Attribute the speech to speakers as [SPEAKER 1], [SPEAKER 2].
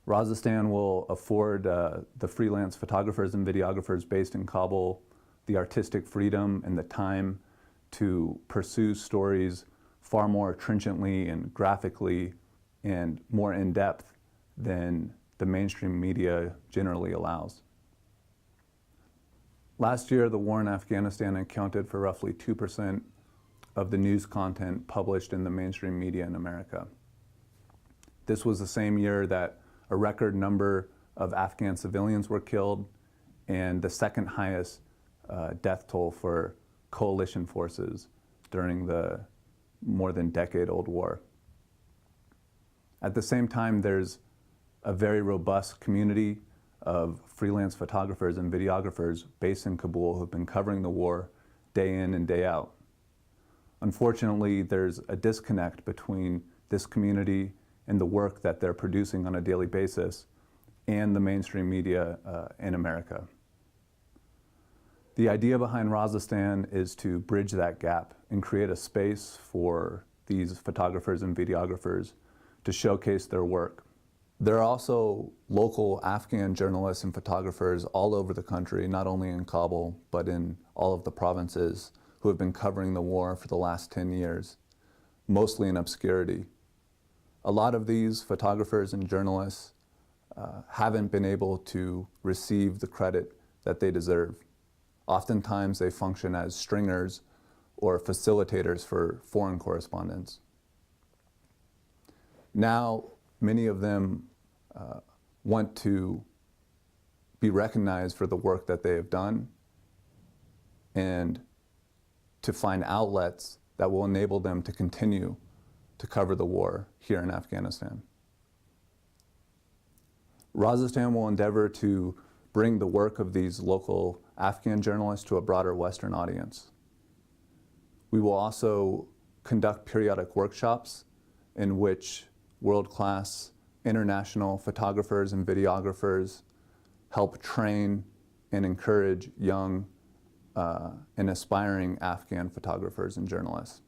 [SPEAKER 1] Razistan will afford the freelance photographers and videographers based in Kabul the artistic freedom and the time to pursue stories far more trenchantly and graphically and more in depth than the mainstream media generally allows. Last year, the war in Afghanistan accounted for roughly 2% of the news content published in the mainstream media in America. This was the same year that a record number of Afghan civilians were killed and the second highest death toll for coalition forces during the more than decade-old war. At the same time, there's a very robust community of freelance photographers and videographers based in Kabul who've been covering the war day in and day out. Unfortunately, there's a disconnect between this community and the work that they're producing on a daily basis and the mainstream media in America. The idea behind Razistan is to bridge that gap and create a space for these photographers and videographers to showcase their work. There are also local Afghan journalists and photographers all over the country, not only in Kabul, but in all of the provinces, who have been covering the war for the last 10 years, mostly in obscurity. A lot of these photographers and journalists haven't been able to receive the credit that they deserve. Oftentimes they function as stringers or facilitators for foreign correspondents. Now, many of them want to be recognized for the work that they have done and to find outlets that will enable them to continue to cover the war here in Afghanistan. Razistan will endeavor to bring the work of these local Afghan journalists to a broader Western audience. We will also conduct periodic workshops in which world-class international photographers and videographers help train and encourage young and aspiring Afghan photographers and journalists.